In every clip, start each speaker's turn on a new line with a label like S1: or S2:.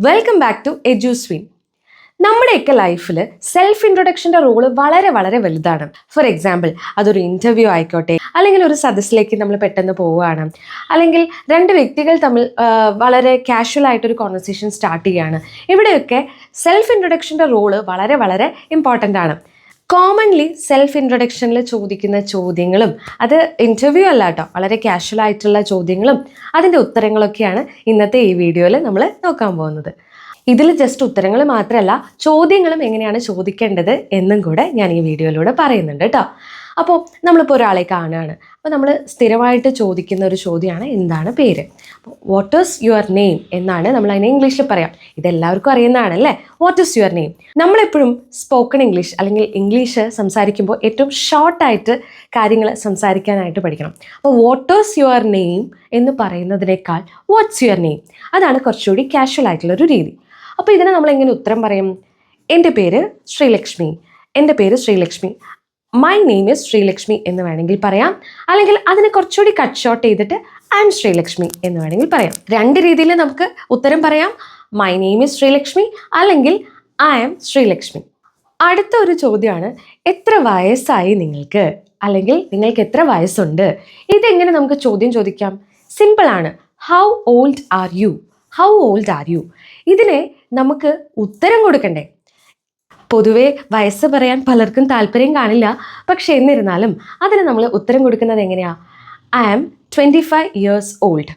S1: Welcome back to എഡ്യൂസ്വിൻ. നമ്മുടെയൊക്കെ ലൈഫിൽ self ഇൻട്രൊഡക്ഷൻ്റെ role വളരെ വളരെ വലുതാണ്. ഫോർ എക്സാമ്പിൾ, അതൊരു ഇൻ്റർവ്യൂ ആയിക്കോട്ടെ, അല്ലെങ്കിൽ ഒരു സദസ്സിലേക്ക് നമ്മൾ പെട്ടെന്ന് പോവുകയാണ്, അല്ലെങ്കിൽ രണ്ട് വ്യക്തികൾ തമ്മിൽ വളരെ കാഷ്വൽ ആയിട്ടൊരു കോൺവെർസേഷൻ സ്റ്റാർട്ട് ചെയ്യുകയാണ്. ഇവിടെയൊക്കെ സെൽഫ് ഇൻട്രൊഡക്ഷൻ്റെ റോള് വളരെ വളരെ ഇമ്പോർട്ടൻ്റ് ആണ്. കോമൺലി സെൽഫ് ഇൻട്രൊഡക്ഷനിൽ ചോദിക്കുന്ന ചോദ്യങ്ങളും, അത് ഇൻ്റർവ്യൂ അല്ല കേട്ടോ, വളരെ കാഷ്വൽ ആയിട്ടുള്ള ചോദ്യങ്ങളും അതിൻ്റെ ഉത്തരങ്ങളൊക്കെയാണ് ഇന്നത്തെ ഈ വീഡിയോയിൽ നമ്മൾ നോക്കാൻ പോകുന്നത്. ഇതിൽ ജസ്റ്റ് ഉത്തരങ്ങൾ മാത്രമല്ല, ചോദ്യങ്ങളും എങ്ങനെയാണ് ചോദിക്കേണ്ടത് എന്നും കൂടെ ഞാൻ ഈ വീഡിയോയിലൂടെ പറയുന്നുണ്ട് കേട്ടോ. അപ്പോൾ നമ്മളിപ്പോൾ ഒരാളെ കാണുകയാണ്. അപ്പോൾ നമ്മൾ സ്ഥിരമായിട്ട് ചോദിക്കുന്ന ഒരു ചോദ്യമാണ്, എന്താണ് പേര്? അപ്പോൾ വാട്ട് ഈസ് യുവർ നെയിം എന്നാണ് നമ്മൾ അതിനെ ഇംഗ്ലീഷിൽ പറയാം. ഇതെല്ലാവർക്കും അറിയുന്നതാണല്ലേ, വാട്ട് ഈസ് യുവർ നെയിം. നമ്മളെപ്പോഴും സ്പോക്കൺ ഇംഗ്ലീഷ് അല്ലെങ്കിൽ ഇംഗ്ലീഷ് സംസാരിക്കുമ്പോൾ ഏറ്റവും ഷോർട്ടായിട്ട് കാര്യങ്ങൾ സംസാരിക്കാനായിട്ട് പഠിക്കണം. അപ്പോൾ വാട്ട് ഈസ് യുവർ നെയിം എന്ന് പറയുന്നതിനേക്കാൾ വാട്ട്സ് യുവർ നെയിം, അതാണ് കുറച്ചുകൂടി കാഷ്വൽ ആയിട്ടുള്ളൊരു രീതി. അപ്പോൾ ഇതിനെ നമ്മൾ എങ്ങനെ ഉത്തരം പറയും? എൻ്റെ പേര് ശ്രീലക്ഷ്മി, എൻ്റെ പേര് Sreelakshmi, my name is Sreelakshmi എന്ന് വേണമെങ്കിൽ പറയാം. അല്ലെങ്കിൽ അതിനെ കുറച്ചുകൂടി കട്ട് ഷോർട്ട് ചെയ്തിട്ട് ഐ എം ശ്രീലക്ഷ്മി എന്ന് വേണമെങ്കിൽ പറയാം. രണ്ട് രീതിയിൽ നമുക്ക് ഉത്തരം പറയാം, മൈ നെയിം ഈസ് ശ്രീലക്ഷ്മി അല്ലെങ്കിൽ ഐ എം ശ്രീലക്ഷ്മി. അടുത്ത ഒരു ചോദ്യമാണ്, എത്ര വയസ്സായി നിങ്ങൾക്ക്, അല്ലെങ്കിൽ നിങ്ങൾക്ക് എത്ര വയസ്സുണ്ട്? ഇതെങ്ങനെ നമുക്ക് ചോദ്യം ചോദിക്കാം? സിമ്പിളാണ്, how old are you, how old are you. ഇതിനെ നമുക്ക് ഉത്തരം കൊടുക്കണ്ടേ? പൊതുവേ വയസ്സ് പറയാൻ പലർക്കും താല്പര്യം കാണില്ല, പക്ഷെ എന്നിരുന്നാലും അതിന് നമ്മൾ ഉത്തരം കൊടുക്കുന്നത് എങ്ങനെയാണ്? I am 25 years old.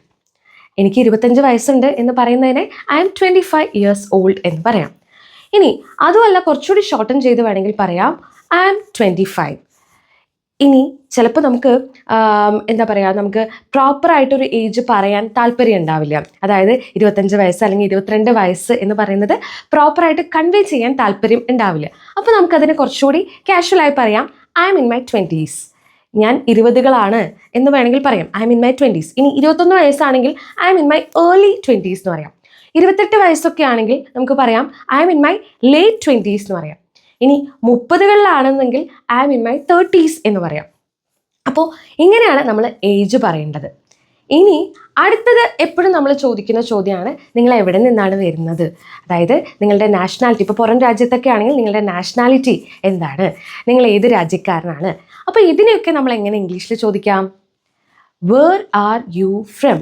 S1: എനിക്ക് 25 വയസ്സുണ്ട് എന്ന് പറയുന്നതിനെ ഐ ആം 25 years old എന്ന് പറയാം. ഇനി അതുമല്ല, കുറച്ചുകൂടി ഷോർട്ടൻ ചെയ്ത് വേണമെങ്കിൽ പറയാം, ഐ ആം 25. ഇനി ചിലപ്പോൾ നമുക്ക് എന്താ പറയുക, നമുക്ക് പ്രോപ്പറായിട്ടൊരു ഏജ് പറയാൻ താല്പര്യം ഉണ്ടാവില്ല. അതായത് 25 വയസ്സ് അല്ലെങ്കിൽ 22 വയസ്സ് എന്ന് പറയുന്നത് പ്രോപ്പറായിട്ട് കൺവേ ചെയ്യാൻ താല്പര്യം ഉണ്ടാവില്ല. അപ്പോൾ നമുക്കതിനെ കുറച്ചുകൂടി കാഷ്വലായി പറയാം, I am in my 20s. ഞാൻ 20കളാണ് എന്ന് വേണമെങ്കിൽ പറയാം, I am in my 20s. ഇനി 21 വയസ്സാണെങ്കിൽ I am in my early 20s എന്ന് പറയാം. 28 വയസ്സൊക്കെ ആണെങ്കിൽ നമുക്ക് പറയാം, I am in my late 20s എന്ന് പറയാം. ഇനി 30കളിലാണെന്നെങ്കിൽ I am in my 30s എന്ന് പറയാം. അപ്പോൾ ഇങ്ങനെയാണ് നമ്മൾ ഏജ് പറയേണ്ടത്. ഇനി അടുത്തത് എപ്പോഴും നമ്മൾ ചോദിക്കുന്ന ചോദ്യമാണ്, നിങ്ങൾ എവിടെ നിന്നാണ് വരുന്നത്? അതായത് നിങ്ങളുടെ നാഷണാലിറ്റി. ഇപ്പോൾ പുറം രാജ്യത്തൊക്കെ ആണെങ്കിൽ നിങ്ങളുടെ നാഷണാലിറ്റി എന്താണ്, നിങ്ങൾ ഏത് രാജ്യക്കാരനാണ്? അപ്പോൾ ഇതിനെയൊക്കെ നമ്മൾ എങ്ങനെ ഇംഗ്ലീഷിൽ ചോദിക്കാം? വേർ ആർ യു ഫ്രം,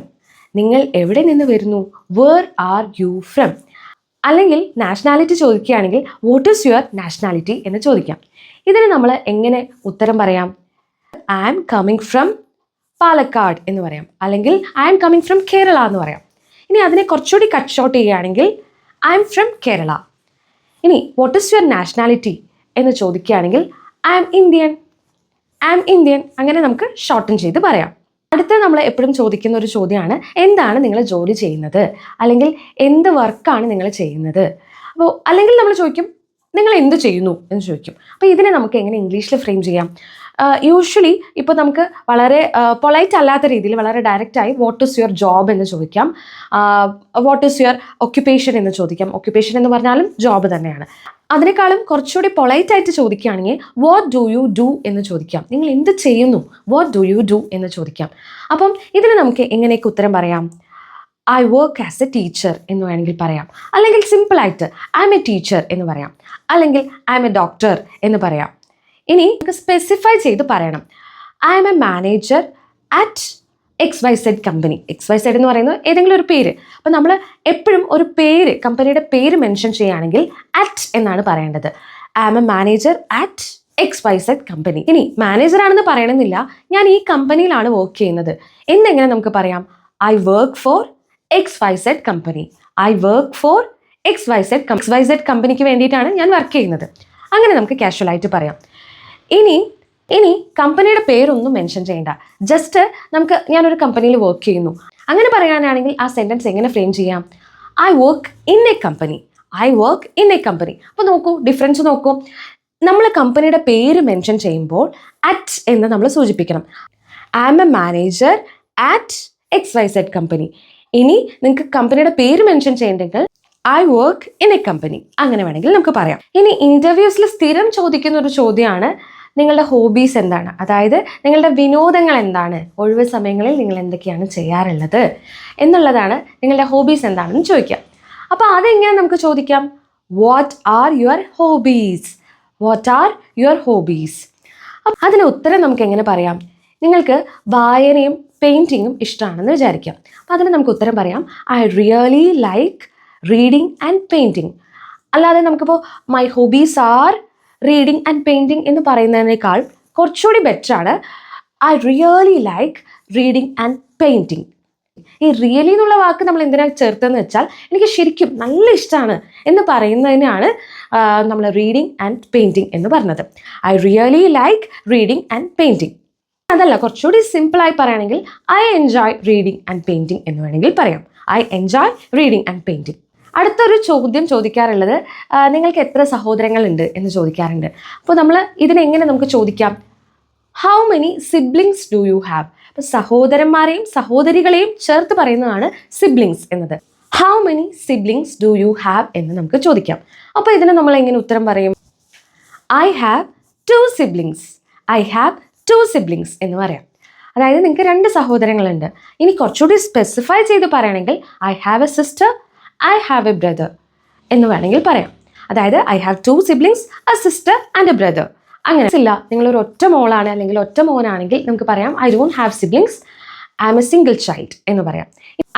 S1: നിങ്ങൾ എവിടെ നിന്ന് വരുന്നു? Where are you from. അല്ലെങ്കിൽ നാഷണാലിറ്റി ചോദിക്കുകയാണെങ്കിൽ വാട്ട് ഈസ് യുവർ നാഷണാലിറ്റി എന്ന് ചോദിക്കാം. ഇതിന് നമ്മൾ എങ്ങനെ ഉത്തരം പറയാം? I am coming from Palakkad എന്ന് പറയാം, അല്ലെങ്കിൽ I am coming from Kerala എന്ന് പറയാം. ഇനി അതിനെ കുറച്ചുകൂടി കട്ട് ഷോർട്ട് ചെയ്യുകയാണെങ്കിൽ ഐ ആം ഫ്രം കേരള. ഇനി വാട്ട് ഈസ് യുവർ നാഷണാലിറ്റി എന്ന് ചോദിക്കുകയാണെങ്കിൽ I am Indian, I am Indian. അങ്ങനെ നമുക്ക് ഷോർട്ടൻ ചെയ്ത് പറയാം. അടുത്ത നമ്മൾ എപ്പോഴും ചോദിക്കുന്ന ഒരു ചോദ്യമാണ്, എന്താണ് നിങ്ങൾ ജോലി ചെയ്യുന്നത്, അല്ലെങ്കിൽ എന്ത് വർക്കാണ് നിങ്ങൾ ചെയ്യുന്നത്? അപ്പോൾ അല്ലെങ്കിൽ നമ്മൾ ചോദിക്കും, നിങ്ങൾ എന്ത് ചെയ്യുന്നു എന്ന് ചോദിക്കും. അപ്പോൾ ഇതിനെ നമുക്ക് എങ്ങനെ ഇംഗ്ലീഷിൽ ഫ്രെയിം ചെയ്യാം? യൂഷ്വലി ഇപ്പോൾ നമുക്ക് വളരെ പൊളൈറ്റ് അല്ലാത്ത രീതിയിൽ വളരെ ഡയറക്റ്റായി വാട്ട് ഈസ് യുവർ ജോബ് എന്ന് ചോദിക്കാം, വാട്ട് ഈസ് യുവർ ഒക്യുപ്പേഷൻ എന്ന് ചോദിക്കാം. ഒക്യുപ്പേഷൻ എന്ന് പറഞ്ഞാലും ജോബ് തന്നെയാണ്. അതിനേക്കാളും കുറച്ചുകൂടി പൊളൈറ്റ് ആയിട്ട് ചോദിക്കുകയാണെങ്കിൽ വാട്ട് ഡു യു ഡു എന്ന് ചോദിക്കാം. നിങ്ങൾ എന്ത് ചെയ്യുന്നു, വാട്ട് ഡു യു ഡു എന്ന് ചോദിക്കാം. അപ്പം ഇതിന് നമുക്ക് എങ്ങനെയൊക്കെ ഉത്തരം പറയാം? I work as A teacher എന്ന് വേണമെങ്കിൽ പറയാം, അല്ലെങ്കിൽ സിമ്പിളായിട്ട് ഐ എം എ ടീച്ചർ എന്ന് പറയാം, അല്ലെങ്കിൽ ഐ എം എ ഡോക്ടർ എന്ന് പറയാം. ഇനി നമുക്ക് സ്പെസിഫൈ ചെയ്ത് പറയണം, I M A manager at XYZ company. XYZ എന്ന് പറയുന്നത് ഏതെങ്കിലും ഒരു പേര്. അപ്പം നമ്മൾ എപ്പോഴും ഒരു പേര്, കമ്പനിയുടെ പേര് മെൻഷൻ ചെയ്യുകയാണെങ്കിൽ അറ്റ് എന്നാണ് പറയേണ്ടത്. I am a manager at XYZ company. ഇനി മാനേജറാണെന്ന് പറയണമെന്നില്ല, ഞാൻ ഈ കമ്പനിയിലാണ് വർക്ക് ചെയ്യുന്നത് എന്നെങ്ങനെ നമുക്ക് പറയാം? I work for XYZ company, I work for XYZ കമ്പനിക്ക് വേണ്ടിയിട്ടാണ് ഞാൻ വർക്ക് ചെയ്യുന്നത്. അങ്ങനെ നമുക്ക് കാഷ്വലായിട്ട് പറയാം. ഇനി കമ്പനിയുടെ പേരൊന്നും മെൻഷൻ ചെയ്യേണ്ട, ജസ്റ്റ് നമുക്ക് ഞാനൊരു കമ്പനിയിൽ വർക്ക് ചെയ്യുന്നു അങ്ങനെ പറയാനാണെങ്കിൽ ആ സെൻറ്റൻസ് എങ്ങനെ ഫ്രെയിം ചെയ്യാം? I work in a company, I work in a company. അപ്പോൾ നോക്കൂ, ഡിഫറൻസ് നോക്കൂ. നമ്മൾ കമ്പനിയുടെ പേര് മെൻഷൻ ചെയ്യുമ്പോൾ അറ്റ് എന്ന് നമ്മൾ സൂചിപ്പിക്കണം. I am a manager at XYZ company. ഇനി നിങ്ങൾക്ക് കമ്പനിയുടെ പേര് മെൻഷൻ ചെയ്യണ്ടെങ്കിൽ I work in a company, അങ്ങനെ വേണമെങ്കിൽ നമുക്ക് പറയാം. ഇനി ഇൻ്റർവ്യൂസിൽ സ്ഥിരം ചോദിക്കുന്ന ഒരു ചോദ്യമാണ്, നിങ്ങളുടെ ഹോബീസ് എന്താണ്, അതായത് നിങ്ങളുടെ വിനോദങ്ങൾ എന്താണ്, ഒഴിവ് സമയങ്ങളിൽ നിങ്ങൾ എന്തൊക്കെയാണ് ചെയ്യാറുള്ളത് എന്നുള്ളതാണ് നിങ്ങളുടെ ഹോബീസ് എന്താണെന്ന് ചോദിക്കുക. അപ്പോൾ അപ്പോൾ അതെങ്ങനെ നമുക്ക് ചോദിക്കാം? What are your hobbies? What are your hobbies? അപ്പം അതിന് ഉത്തരം നമുക്ക് എങ്ങനെ പറയാം? നിങ്ങൾക്ക് വായനയും പെയിൻറ്റിങ്ങും ഇഷ്ടമാണെന്ന് വിചാരിക്കാം. അപ്പം അതിന് നമുക്ക് ഉത്തരം പറയാം, I really like reading and painting. അല്ലാതെ നമുക്കിപ്പോൾ my hobbies are reading and painting എന്ന് പറയുന്നതിനേക്കാൾ കുറച്ചുകൂടി ബെറ്ററാണ് I really like reading and painting. ഈ റിയലി എന്നുള്ള വാക്ക് നമ്മൾ എന്തിനാണ് ചേർത്തെന്ന് വെച്ചാൽ എനിക്ക് ശരിക്കും നല്ല ഇഷ്ടമാണ് എന്ന് പറയുന്നതിനാണ് നമ്മൾ റീഡിങ് ആൻഡ് പെയിൻറ്റിങ് എന്ന് പറഞ്ഞത്. I really like reading and painting. അതല്ല, കുറച്ചുകൂടി സിമ്പിളായി പറയുകയാണെങ്കിൽ I enjoy reading and painting എന്ന് വേണമെങ്കിൽ പറയാം. I enjoy reading and painting. അടുത്തൊരു ചോദ്യം ചോദിക്കാറുള്ളത് നിങ്ങൾക്ക് എത്ര സഹോദരങ്ങളുണ്ട് എന്ന് ചോദിക്കാറുണ്ട്. അപ്പോൾ നമ്മൾ ഇതിനെങ്ങനെ നമുക്ക് ചോദിക്കാം? How many siblings do you have? അപ്പോൾ സഹോദരന്മാരെയും സഹോദരികളെയും ചേർത്ത് പറയുന്നതാണ് സിബ്ലിങ്സ് എന്നത്. How many siblings do you have എന്ന് നമുക്ക് ചോദിക്കാം. അപ്പോൾ ഇതിന് നമ്മൾ എങ്ങനെ ഉത്തരം പറയും? I have 2 siblings. I have 2 siblings എന്ന് പറയാം. അതായത് നിങ്ങൾക്ക് 2 സഹോദരങ്ങളുണ്ട്. ഇനി കുറച്ചുകൂടി സ്പെസിഫൈ ചെയ്ത് പറയുകയാണെങ്കിൽ I have A sister, I have A brother എന്ന് വേണമെങ്കിൽ പറയാം. അതായത് I have 2 siblings, A sister and A brother. അങ്ങനെ ഇല്ല, നിങ്ങളൊരു ഒറ്റ മോളാണ് അല്ലെങ്കിൽ ഒറ്റ മോനാണെങ്കിൽ നമുക്ക് പറയാം I don't have siblings, I M A single child എന്ന് പറയാം.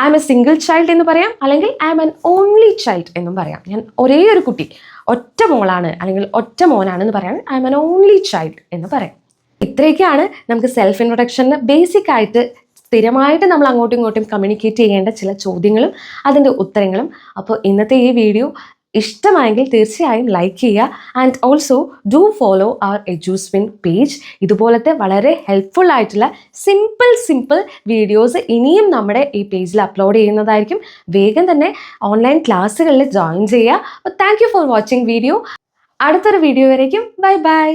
S1: I M A single child എന്ന് പറയാം, അല്ലെങ്കിൽ I M N only child എന്നും പറയാം. ഞാൻ ഒരേ ഒരു കുട്ടി, ഒറ്റ മോളാണ് അല്ലെങ്കിൽ ഒറ്റ മോനാണെന്ന് പറയാൻ I M N only child എന്ന് പറയാം. ഇത്രയൊക്കെയാണ് നമുക്ക് സെൽഫ് ഇൻട്രൊഡക്ഷന് ബേസിക് ആയിട്ട് സ്ഥിരമായിട്ട് നമ്മൾ അങ്ങോട്ടും ഇങ്ങോട്ടും കമ്മ്യൂണിക്കേറ്റ് ചെയ്യേണ്ട ചില ചോദ്യങ്ങളും അതിൻ്റെ ഉത്തരങ്ങളും. അപ്പോൾ ഇന്നത്തെ ഈ വീഡിയോ ഇഷ്ടമായെങ്കിൽ തീർച്ചയായും ലൈക്ക് ചെയ്യുക. And also do follow our Eduswin page. ഇതുപോലത്തെ വളരെ ഹെൽപ്ഫുൾ ആയിട്ടുള്ള സിമ്പിൾ വീഡിയോസ് ഇനിയും നമ്മുടെ ഈ പേജിൽ അപ്ലോഡ് ചെയ്യുന്നതായിരിക്കും. വേഗം തന്നെ ഓൺലൈൻ ക്ലാസ്സുകളിൽ ജോയിൻ ചെയ്യുക. അപ്പോൾ thank you for watching video. അടുത്തൊരു വീഡിയോ വരേക്കും ബൈ ബൈ.